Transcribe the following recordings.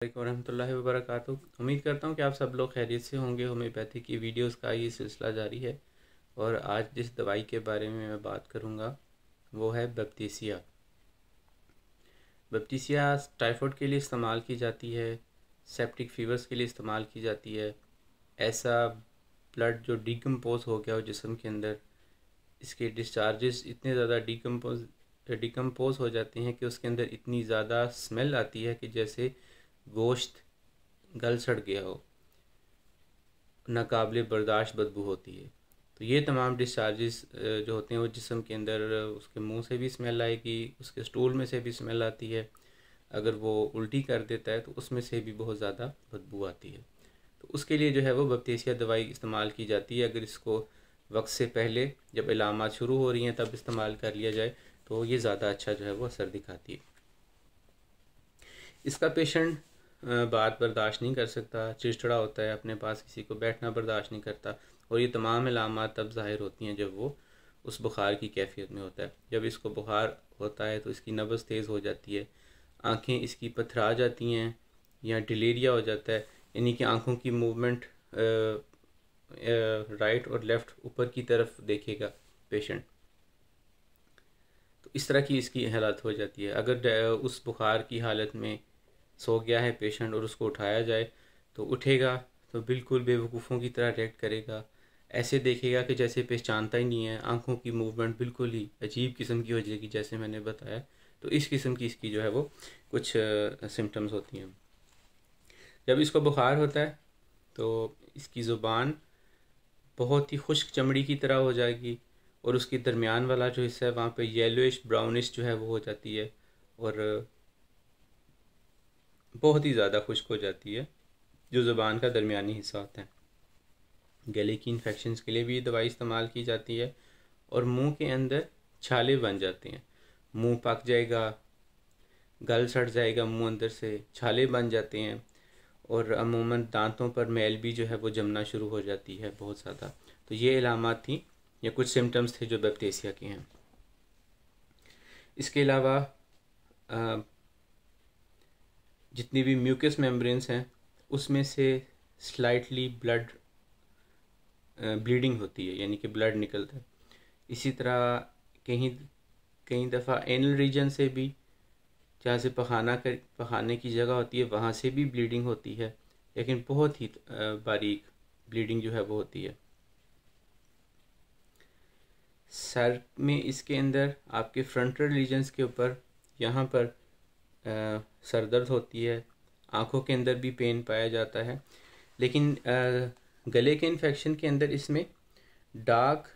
वरहमतुल्लाहि वबरकातुहू। उम्मीद करता हूँ कि आप सब लोग खैरियत से होंगे। होम्योपैथी की वीडियोस का ये सिलसिला जारी है और आज जिस दवाई के बारे में मैं बात करूँगा वो है बैप्टीसिया। बैप्टीसिया टाइफाइड के लिए इस्तेमाल की जाती है, सेप्टिक फीवर्स के लिए इस्तेमाल की जाती है। ऐसा ब्लड जो डिकम्पोज हो गया हो जिस्म के अंदर, इसके डिस्चार्जेस इतने ज़्यादा डिकम्पोज हो जाते हैं कि उसके अंदर इतनी ज़्यादा स्मेल आती है कि जैसे गोश्त गल सड़ गया हो, नाकाबिले बर्दाश्त बदबू होती है। तो ये तमाम डिस्चार्जेस जो होते हैं वो जिस्म के अंदर, उसके मुंह से भी स्मेल आएगी, उसके स्टूल में से भी स्मेल आती है। अगर वो उल्टी कर देता है तो उसमें से भी बहुत ज़्यादा बदबू आती है। तो उसके लिए जो है वो बैप्टीसिया दवाई इस्तेमाल की जाती है। अगर इसको वक्त से पहले जब इलामात शुरू हो रही हैं तब इस्तेमाल कर लिया जाए तो ये ज़्यादा अच्छा जो है वो असर दिखाती है। इसका पेशेंट बात बर्दाश्त नहीं कर सकता, चिड़चिड़ा होता है, अपने पास किसी को बैठना बर्दाश्त नहीं करता, और ये तमाम अलामात तब ज़ाहिर होती हैं जब वो उस बुखार की कैफियत में होता है। जब इसको बुखार होता है तो इसकी नब्ज़ तेज़ हो जाती है, आँखें इसकी पथरा जाती हैं या डिलेरिया हो जाता है, यानी कि आँखों की मूवमेंट राइट और लेफ़्ट ऊपर की तरफ देखेगा पेशेंट। तो इस तरह की इसकी हालत हो जाती है। अगर उस बुखार की हालत में सो गया है पेशेंट और उसको उठाया जाए तो उठेगा तो बिल्कुल बेवकूफ़ों की तरह रिएक्ट करेगा, ऐसे देखेगा कि जैसे पहचानता ही नहीं है। आंखों की मूवमेंट बिल्कुल ही अजीब किस्म की हो जाएगी जैसे मैंने बताया। तो इस किस्म की इसकी जो है वो कुछ सिम्टम्स होती हैं। जब इसको बुखार होता है तो इसकी ज़ुबान बहुत ही खुश्क चमड़ी की तरह हो जाएगी और उसकी दरमियान वाला जो हिस्सा है वहाँ पे येलोइश ब्राउनिश जो है वो हो जाती है और बहुत ही ज़्यादा खुश्क हो जाती है जो ज़ुबान का दरमियानी हिस्सा होता है। गले की इन्फेक्शंस के लिए भी ये दवाई इस्तेमाल की जाती है और मुंह के अंदर छाले बन जाते हैं, मुंह पक जाएगा, गल सड़ जाएगा, मुंह अंदर से छाले बन जाते हैं और अमूमन दांतों पर मैल भी जो है वो जमना शुरू हो जाती है बहुत ज़्यादा। तो ये इलामात थी या कुछ सिम्टम्स थे जो बैप्टीसिया के हैं। इसके अलावा जितनी भी म्यूकस मेम्ब्रेन्स हैं उसमें से स्लाइटली ब्लीडिंग होती है, यानी कि ब्लड निकलता है। इसी तरह कहीं कई दफ़ा एनल रीजन से भी, जहाँ से पखाने की जगह होती है वहाँ से भी ब्लीडिंग होती है, लेकिन बहुत ही बारीक ब्लीडिंग जो है वो होती है। सर में इसके अंदर आपके फ्रंटल रीजन्स के ऊपर यहाँ पर सर दर्द होती है, आँखों के अंदर भी पेन पाया जाता है, लेकिन गले के इन्फेक्शन के अंदर इसमें डार्क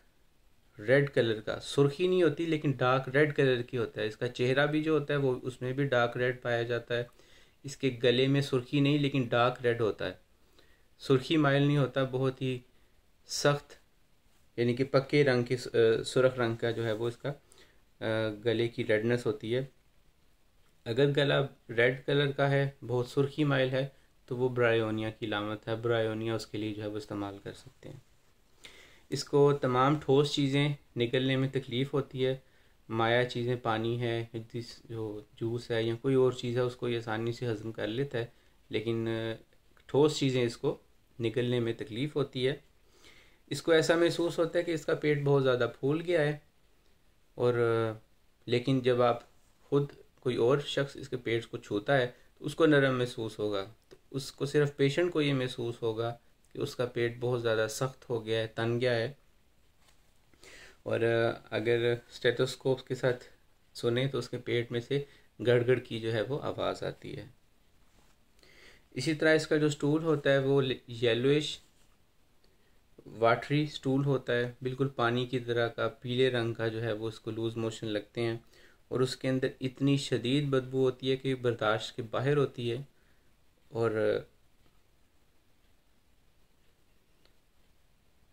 रेड कलर का, सुर्खी नहीं होती लेकिन डार्क रेड कलर की होता है। इसका चेहरा भी जो होता है वो उसमें भी डार्क रेड पाया जाता है। इसके गले में सुर्खी नहीं लेकिन डार्क रेड होता है, सुर्खी माइल नहीं होता, बहुत ही सख्त यानी कि पक्के रंग की सुर्ख रंग का जो है वो इसका गले की रेडनेस होती है। अगर गला रेड कलर का है, बहुत सुर्खी माइल है, तो वो ब्रायोनिया की अलामत है। ब्रायोनिया उसके लिए जो है वो इस्तेमाल कर सकते हैं। इसको तमाम ठोस चीज़ें निकलने में तकलीफ़ होती है, माया चीज़ें, पानी है, जो जूस है या कोई और चीज़ है उसको ये आसानी से हज़म कर लेता है, लेकिन ठोस चीज़ें इसको निकलने में तकलीफ़ होती है। इसको ऐसा महसूस होता है कि इसका पेट बहुत ज़्यादा फूल गया है, और लेकिन जब आप खुद कोई और शख्स इसके पेट को छूता है तो उसको नरम महसूस होगा। तो उसको सिर्फ पेशेंट को ये महसूस होगा कि उसका पेट बहुत ज़्यादा सख्त हो गया है, तन गया है। और अगर स्टेथोस्कोप के साथ सुने तो उसके पेट में से गड़गड़ की जो है वो आवाज़ आती है। इसी तरह इसका जो स्टूल होता है वो येलोइश वाटरी स्टूल होता है, बिल्कुल पानी की तरह का, पीले रंग का जो है वो उसको लूज़ मोशन लगते हैं और उसके अंदर इतनी शदीद बदबू होती है कि बर्दाश्त के बाहर होती है। और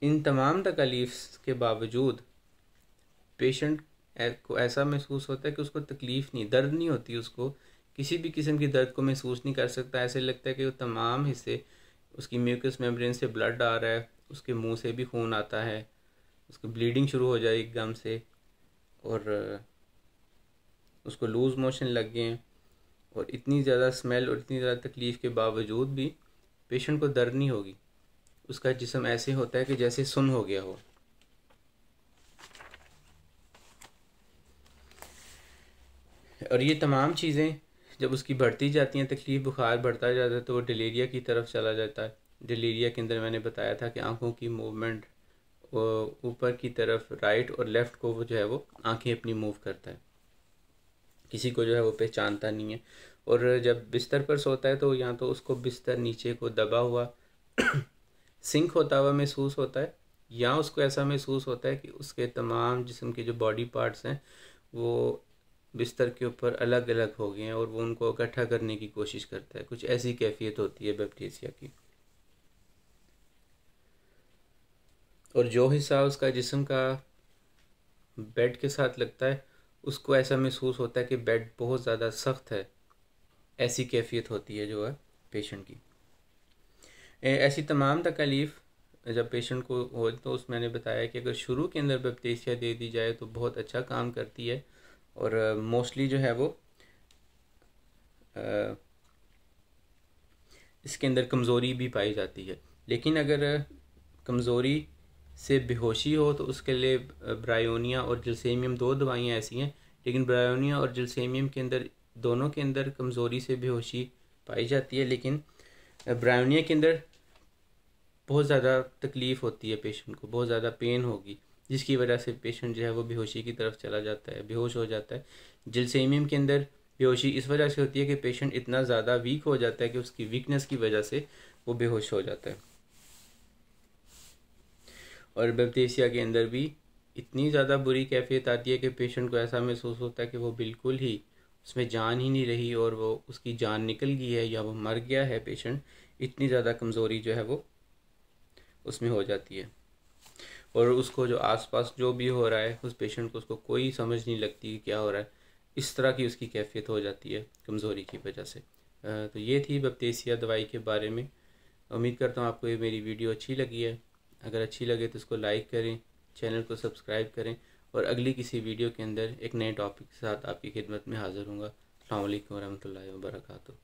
इन तमाम तकलीफ़ के बावजूद पेशेंट को ऐसा महसूस होता है कि उसको तकलीफ़ नहीं, दर्द नहीं होती, उसको किसी भी किस्म की दर्द को महसूस नहीं कर सकता। ऐसे लगता है कि वो तमाम हिस्से, उसकी म्यूकस मेम्ब्रेन से ब्लड आ रहा है, उसके मुंह से भी खून आता है, उसकी ब्लीडिंग शुरू हो जाए एकदम से, और उसको लूज़ मोशन लग गए हैं और इतनी ज़्यादा स्मेल और इतनी ज़्यादा तकलीफ़ के बावजूद भी पेशेंट को दर्द नहीं होगी। उसका जिस्म ऐसे होता है कि जैसे सुन्न हो गया हो। और ये तमाम चीज़ें जब उसकी बढ़ती जाती हैं, तकलीफ़, बुखार बढ़ता जाता है, तो वो डिलीरिया की तरफ चला जाता है। डिलीरिया के अंदर मैंने बताया था कि आँखों की मूवमेंट ऊपर की तरफ, राइट और लेफ़्ट को वो जो है वो आँखें अपनी मूव करता है। किसी को जो है वो पहचानता नहीं है। और जब बिस्तर पर सोता है तो या तो उसको बिस्तर नीचे को दबा हुआ सिंक होता हुआ महसूस होता है, या उसको ऐसा महसूस होता है कि उसके तमाम जिस्म के जो बॉडी पार्ट्स हैं वो बिस्तर के ऊपर अलग अलग हो गए हैं और वो उनको इकट्ठा करने की कोशिश करता है। कुछ ऐसी कैफियत होती है बैप्टिसिया की। और जो हिस्सा उसका जिस्म का बेड के साथ लगता है उसको ऐसा महसूस होता है कि बेड बहुत ज़्यादा सख्त है। ऐसी कैफियत होती है जो है पेशेंट की। ऐसी तमाम तकलीफ़ जब पेशेंट को हो तो उसमें मैंने बताया कि अगर शुरू के अंदर बैप्टिसिया दे दी जाए तो बहुत अच्छा काम करती है। और मोस्टली जो है वो इसके अंदर कमज़ोरी भी पाई जाती है। लेकिन अगर कमज़ोरी से बेहोशी हो तो उसके लिए ब्रायोनिया और जलसेमियम दो दवाइयाँ ऐसी हैं। लेकिन ब्रायोनिया और जलसेमियम के अंदर, दोनों के अंदर कमज़ोरी से बेहोशी पाई जाती है। लेकिन ब्रायोनिया के अंदर बहुत ज़्यादा तकलीफ़ होती है, पेशेंट को बहुत ज़्यादा पेन होगी, जिसकी वजह से पेशेंट जो है वो बेहोशी की तरफ चला जाता है, बेहोश हो जाता है। जलसेमियम के अंदर बेहोशी इस वजह से होती है कि पेशेंट इतना ज़्यादा वीक हो जाता है कि उसकी वीकनेस की वजह से वो बेहोश हो जाता है। और बैप्टिसिया के अंदर भी इतनी ज़्यादा बुरी कैफियत आती है कि पेशेंट को ऐसा महसूस होता है कि वो बिल्कुल ही उसमें जान ही नहीं रही और वो उसकी जान निकल गई है या वो मर गया है पेशेंट। इतनी ज़्यादा कमज़ोरी जो है वो उसमें हो जाती है। और उसको जो आसपास जो भी हो रहा है उस पेशेंट को, उसको कोई समझ नहीं लगती कि क्या हो रहा है। इस तरह की उसकी कैफियत हो जाती है कमज़ोरी की वजह से। तो ये थी बैप्टिसिया दवाई के बारे में। उम्मीद करता हूँ आपको ये मेरी वीडियो अच्छी लगी है। अगर अच्छी लगे तो इसको लाइक करें, चैनल को सब्सक्राइब करें, और अगली किसी वीडियो के अंदर एक नए टॉपिक के साथ आपकी खिदमत में हाज़िर हूँगा। अस्सलाम वालेकुम रहमतुल्लाहि व बरकातुहू।